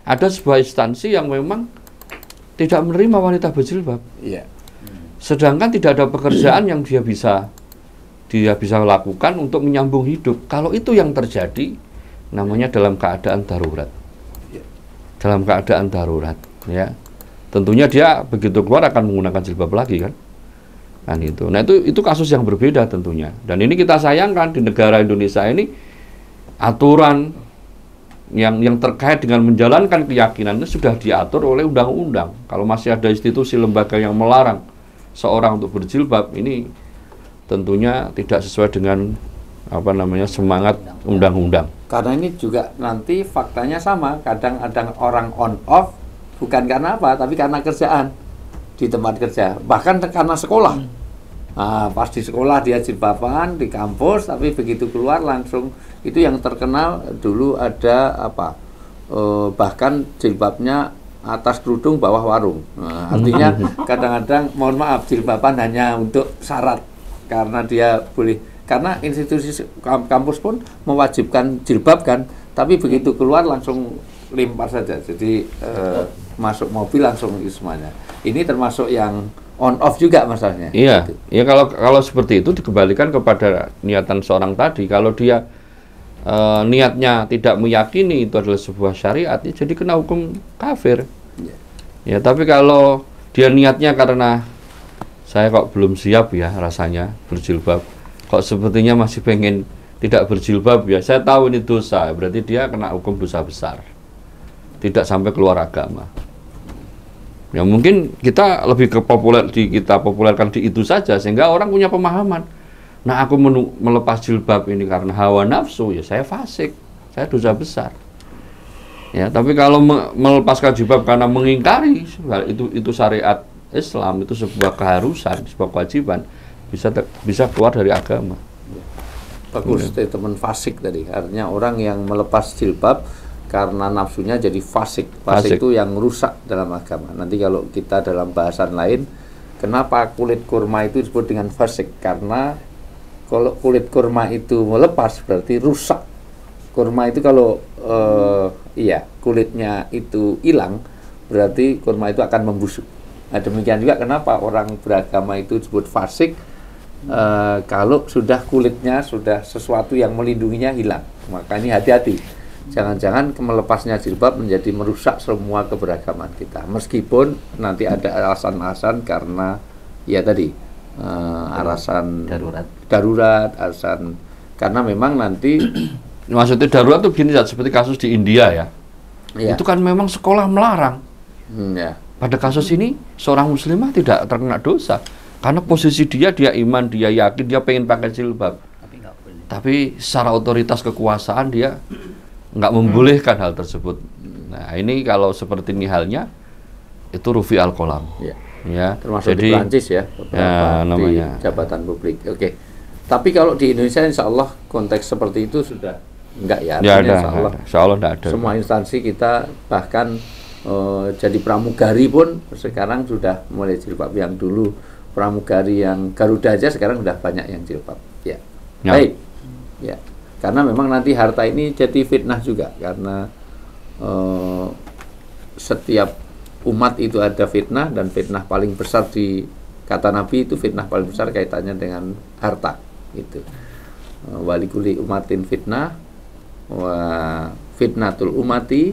ada sebuah instansi yang memang tidak menerima wanita berjilbab. Iya. Sedangkan tidak ada pekerjaan yang dia bisa lakukan untuk menyambung hidup. Kalau itu yang terjadi, namanya dalam keadaan darurat. Dalam keadaan darurat, ya. Tentunya dia begitu keluar akan menggunakan jilbab lagi kan itu. Nah itu kasus yang berbeda tentunya. Dan ini kita sayangkan di negara Indonesia ini aturan yang terkait dengan menjalankan keyakinan itu sudah diatur oleh undang-undang. Kalau masih ada institusi lembaga yang melarang seorang untuk berjilbab, ini tentunya tidak sesuai dengan semangat undang-undang. Karena ini juga nanti faktanya sama, kadang ada orang on off bukan karena apa, tapi karena kerjaan di tempat kerja, bahkan karena sekolah. Nah, pas di sekolah dia jilbaban di kampus, tapi begitu keluar langsung itu yang terkenal dulu ada bahkan jilbabnya atas kerudung bawah warung. Nah, artinya kadang-kadang mohon maaf jilbaban hanya untuk syarat karena dia boleh, karena institusi kampus pun mewajibkan jilbab kan, tapi begitu keluar langsung lempar saja, jadi masuk mobil langsung semuanya. Ini termasuk yang on off juga masalahnya. Iya, gitu. Ya kalau seperti itu dikembalikan kepada niatan seorang tadi. Kalau dia niatnya tidak meyakini itu adalah sebuah syariat, ya jadi kena hukum kafir. Ya, tapi kalau dia niatnya karena saya kok belum siap ya rasanya berjilbab, kok sepertinya masih pengen tidak berjilbab ya, saya tahu ini dosa, berarti dia kena hukum dosa besar, tidak sampai keluar agama. Ya mungkin kita lebih kita populerkan di itu saja sehingga orang punya pemahaman. Nah, aku melepas jilbab ini karena hawa nafsu, ya saya fasik, saya dosa besar. Ya, tapi kalau melepaskan jilbab karena mengingkari itu syariat Islam, itu sebuah keharusan, sebuah kewajiban, bisa keluar dari agama. Bagus statement fasik tadi, artinya orang yang melepas jilbab karena nafsunya jadi fasik. Fasik itu yang rusak dalam agama. Nanti kalau kita dalam bahasan lain, kenapa kulit kurma itu disebut dengan fasik? Karena kalau kulit kurma itu melepas berarti rusak. Kurma itu kalau kulitnya itu hilang, berarti kurma itu akan membusuk. Nah, demikian juga kenapa orang beragama itu disebut fasik, kalau sudah kulitnya sudah sesuatu yang melindunginya hilang. Maka ini hati-hati. Jangan-jangan melepasnya jilbab menjadi merusak semua keberagaman kita. Meskipun nanti ada alasan-alasan karena ya tadi alasan darurat, alasan karena memang nanti maksudnya darurat tuh gini, seperti kasus di India ya. Itu kan memang sekolah melarang. Pada kasus ini seorang muslimah tidak terkena dosa karena posisi dia iman, dia yakin, dia pengen pakai jilbab. Tapi secara otoritas kekuasaan dia nggak membolehkan hal tersebut. Nah, ini kalau seperti ini halnya, itu rufi al-qalam. Ya, termasuk di Prancis ya, namanya di jabatan publik. Oke. Tapi kalau di Indonesia insya Allah konteks seperti itu sudah enggak ya. Insya Allah enggak ada. Semua instansi kita bahkan jadi pramugari pun sekarang sudah mulai jilbab. Yang dulu pramugari yang Garuda aja sekarang sudah banyak yang jilbab. Ya. Baik. Ya. Karena memang nanti harta ini jadi fitnah juga, karena setiap umat itu ada fitnah, dan fitnah paling besar di kata Nabi itu fitnah paling besar kaitannya dengan harta itu. Walikuli umatin fitnah wa fitnatul umati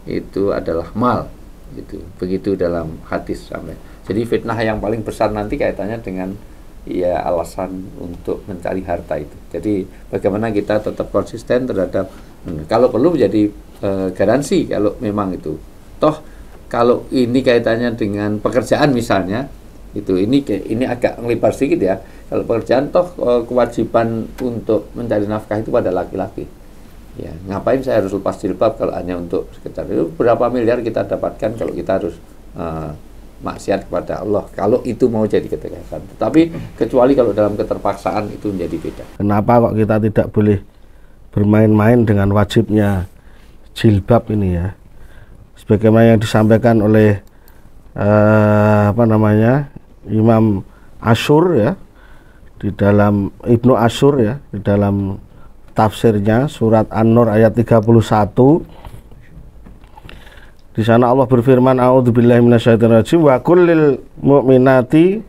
itu adalah mal, itu begitu dalam hadis sampai. Jadi fitnah yang paling besar nanti kaitannya dengan alasan untuk mencari harta itu. Jadi bagaimana kita tetap konsisten terhadap kalau perlu menjadi garansi kalau memang itu. Toh kalau ini kaitannya dengan pekerjaan misalnya, ini agak ngelibar sedikit ya. Kalau pekerjaan toh kewajiban untuk mencari nafkah itu pada laki-laki. Ya, ngapain saya harus lepas jilbab kalau hanya untuk sekedar itu? Berapa miliar kita dapatkan kalau kita harus maksiat kepada Allah, kalau itu mau jadi ketegasan. Tetapi kecuali kalau dalam keterpaksaan itu menjadi beda. Kenapa kok kita tidak boleh bermain-main dengan wajibnya jilbab ini ya? Sebagaimana yang disampaikan oleh Imam Asyur ya, di dalam Ibnu Asyur ya, di dalam tafsirnya surat An-Nur ayat 31. Di sana Allah berfirman, a'udzubillahi minasyaitonirrajim, wa kullil mu'minati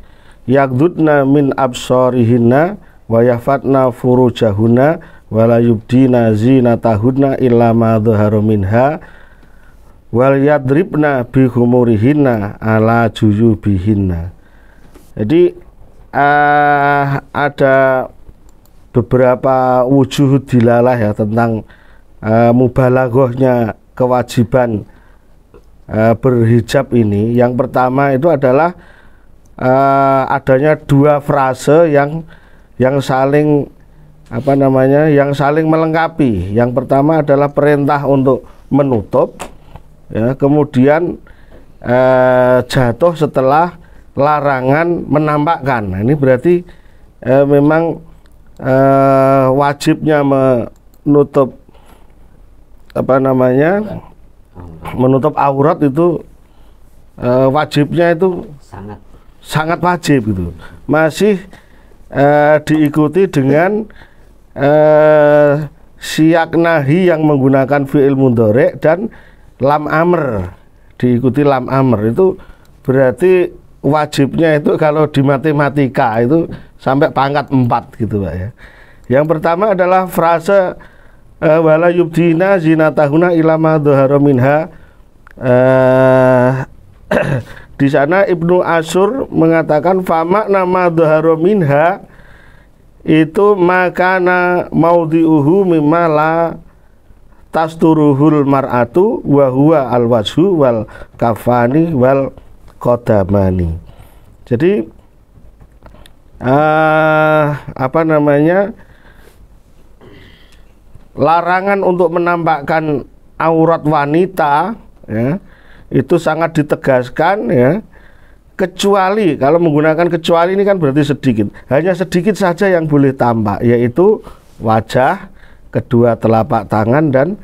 yaghdudna min absarihinna wa yahfatna furujahunna wa la yubdina zinatahunna illa ma dhahara minha wal yadribna bi khumurihinna ala juyubihinna. Jadi ada beberapa wujuh dilalah ya tentang mubalaghahnya kewajiban berhijab ini. Yang pertama itu adalah adanya dua frase yang saling yang saling melengkapi. Yang pertama adalah perintah untuk menutup, ya, kemudian jatuh setelah larangan menampakkan. Nah, ini berarti memang wajibnya menutup menutup aurat itu wajibnya itu sangat wajib gitu. Masih diikuti dengan siyak nahi yang menggunakan fi'il mudhari dan lam amr, diikuti lam amr. Itu berarti wajibnya itu kalau di matematika itu sampai pangkat 4 gitu Pak ya. Yang pertama adalah frase wala yubdina zinatahuna illa ma dhahara minha. Di sana Ibnu Asyur mengatakan fama nama dhahara minha itu makana maudhi'uhu mimma la tasturuhul mar'atu wa huwa al-wajhu wal kafani wal qadamani. Jadi larangan untuk menampakkan aurat wanita ya, itu sangat ditegaskan ya. Kecuali kalau menggunakan kecuali ini kan berarti sedikit. Hanya sedikit saja yang boleh tampak, yaitu wajah, kedua telapak tangan dan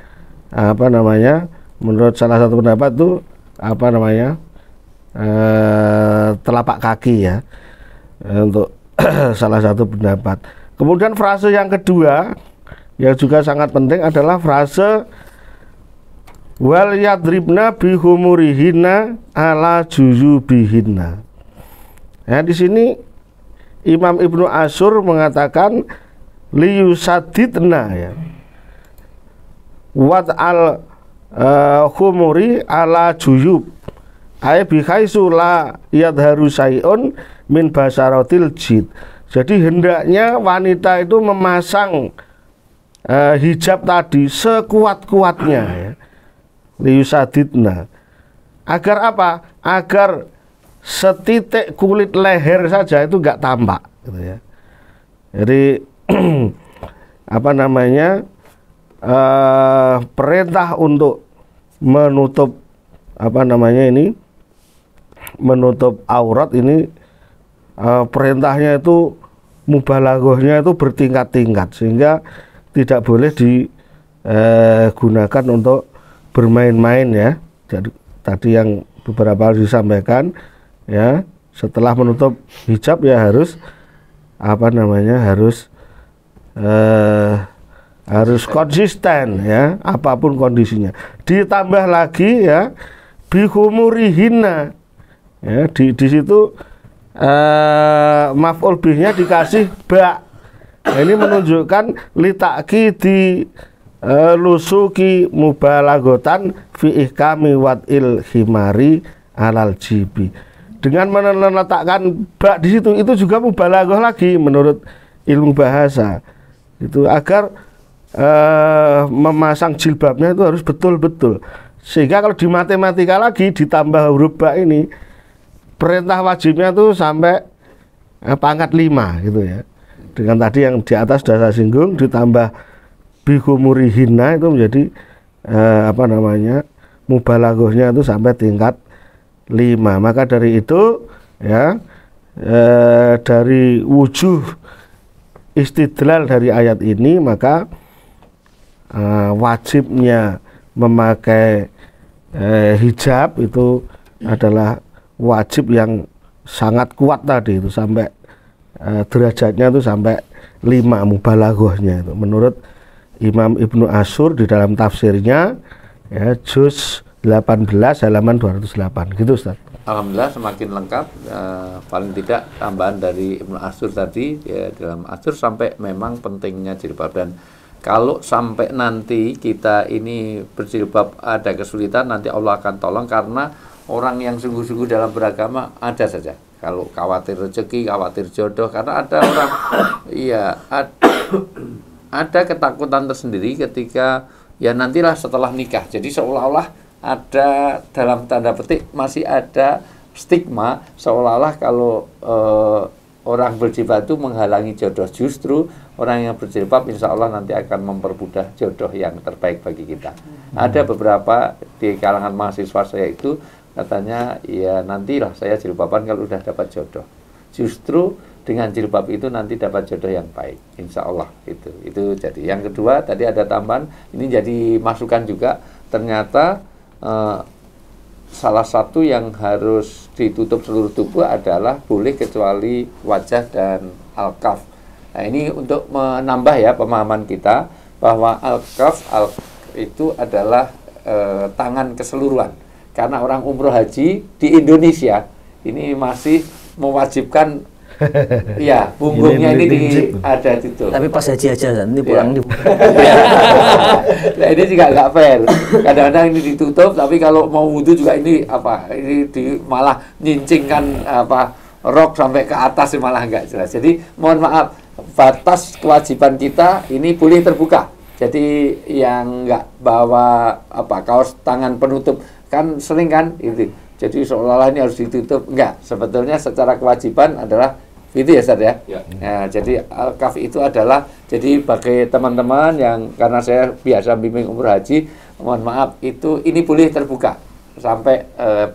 menurut salah satu pendapat itu telapak kaki ya. Untuk salah satu pendapat. Kemudian frase yang kedua yang juga sangat penting adalah frase wal yadribna bi humurihinna ala juyubihinna. Ya, di sini Imam Ibnu Asyur mengatakan liyusadidna ya. Wat al khumuri ala juyub. Ay bi khaisu la yadharu sayun min basaratil jid. Jadi hendaknya wanita itu memasang hijab tadi sekuat-kuatnya ya. Liyusadidna. Agar apa? Agar setitik kulit leher saja itu enggak tampak gitu ya. Jadi perintah untuk menutup menutup aurat ini perintahnya itu mubalaghahnya itu bertingkat-tingkat sehingga tidak boleh digunakan untuk bermain-main ya. Jadi tadi yang beberapa kali disampaikan ya, setelah menutup hijab ya harus harus konsisten ya, apapun kondisinya. Ditambah lagi ya bihumurihinna ya, di situ maf'ul bihnya dikasih ba. Ini menunjukkan litaki di lusuki mubalaghatan fi ihkami wad'il himari alal jibi. Dengan meletakkan ba di situ itu juga mubalaghah lagi menurut ilmu bahasa. Itu agar memasang jilbabnya itu harus betul-betul. Sehingga kalau di matematika lagi ditambah huruf ba ini perintah wajibnya tuh sampai pangkat 5 gitu ya. Dengan tadi yang di atas sudah saya singgung ditambah bihumurihinna itu menjadi mubalaghahnya itu sampai tingkat 5. Maka dari itu ya dari wujuh istidlal dari ayat ini maka wajibnya memakai hijab itu adalah wajib yang sangat kuat tadi itu sampai derajatnya itu sampai 5 mubalaghahnya itu menurut Imam Ibnu Asyur di dalam tafsirnya ya juz 18 halaman 208 gitu Ustaz. Alhamdulillah semakin lengkap, paling tidak tambahan dari Ibnu Ashur tadi ya, dalam Ashur sampai memang pentingnya jilbab. Dan kalau sampai nanti kita ini berjilbab ada kesulitan, nanti Allah akan tolong, karena orang yang sungguh-sungguh dalam beragama ada saja. Kalau khawatir rezeki, khawatir jodoh, karena ada orang iya ada ketakutan tersendiri ketika ya nantilah setelah nikah. Jadi seolah-olah ada dalam tanda petik masih ada stigma seolah-olah kalau orang berjilbab itu menghalangi jodoh. Justru orang yang berjilbab insya Allah nanti akan mempermudah jodoh yang terbaik bagi kita. Ada beberapa di kalangan mahasiswa saya itu katanya ya nantilah saya jilbaban kalau udah dapat jodoh. Justru dengan jilbab itu nanti dapat jodoh yang baik, insya Allah. Itu jadi yang kedua. Tadi ada tambahan, ini jadi masukan juga. Ternyata salah satu yang harus ditutup seluruh tubuh adalah boleh kecuali wajah dan al-kaf. Nah, ini untuk menambah ya pemahaman kita bahwa al-kaf itu adalah tangan keseluruhan. Karena orang umroh haji di Indonesia ini masih mewajibkan ya punggungnya ini ada itu. Tapi pas haji aja nanti pulang di. Nah, ini juga nggak fair. Kadang-kadang ini ditutup, tapi kalau mau wudhu juga ini malah nyincingkan rok sampai ke atas malah nggak jelas. Jadi mohon maaf, batas kewajiban kita ini boleh terbuka. Jadi yang nggak bawa kaos tangan penutup kan sering kan itu. Jadi seolah-olah ini harus ditutup. Enggak, sebetulnya secara kewajiban adalah itu ya Ustaz ya. Nah, jadi al-kaf itu adalah jadi bagi teman-teman yang karena saya biasa bimbing umroh haji, mohon maaf ini boleh terbuka sampai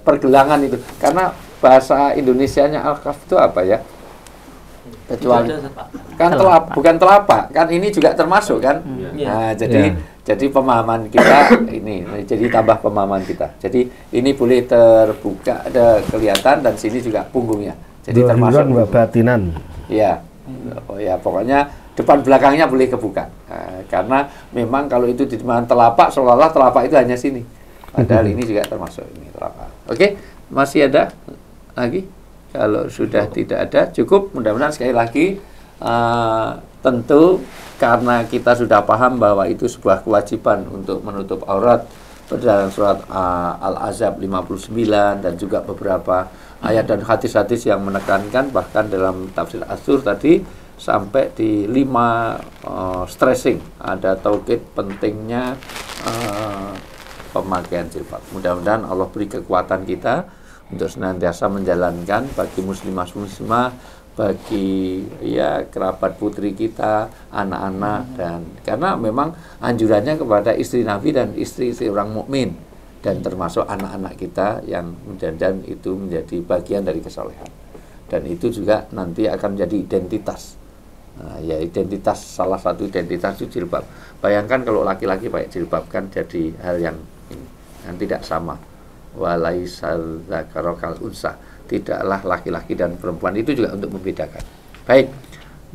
pergelangan itu. Karena bahasa Indonesianya al-kaf itu apa ya? Kecuali kan bukan telapak, kan ini juga termasuk kan. Nah, jadi pemahaman kita ini jadi tambah pemahaman kita. Jadi ini boleh terbuka, ada kelihatan, dan sini juga punggungnya. Jadi termasuk batinan. Iya. Oh ya, pokoknya depan belakangnya boleh kebuka. Karena memang kalau itu di mana telapak, seolah-olah telapak itu hanya sini. Padahal ini juga termasuk ini telapak. Oke, masih ada lagi? Kalau sudah tidak ada, cukup. Mudah-mudahan sekali lagi tentu karena kita sudah paham bahwa itu sebuah kewajiban untuk menutup aurat berdasarkan surat Al-Ahzab 59 dan juga beberapa ayat dan hadis-hadis yang menekankan, bahkan dalam tafsir Ashur tadi sampai di 5 stressing ada taukid pentingnya pemakaian jilbab. Mudah-mudahan Allah beri kekuatan kita untuk senantiasa menjalankan bagi muslimah bagi ya kerabat putri kita, anak-anak, dan karena memang anjurannya kepada istri Nabi dan istri-istri orang mukmin, dan termasuk anak-anak kita yang mudah-mudahan itu menjadi bagian dari kesolehan, dan itu juga nanti akan menjadi identitas. Nah, ya identitas, salah satu identitas itu jilbab. Bayangkan kalau laki-laki pakai jilbab kan jadi hal yang tidak sama. Walaisal dzakaru kal unsa, tidaklah laki-laki dan perempuan, itu juga untuk membedakan. Baik,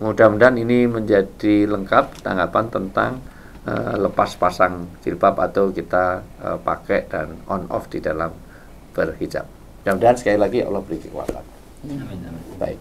mudah-mudahan ini menjadi lengkap tanggapan tentang lepas pasang jilbab atau kita pakai dan on off di dalam berhijab. Mudah-mudahan sekali lagi Allah beri kekuatan. Baik.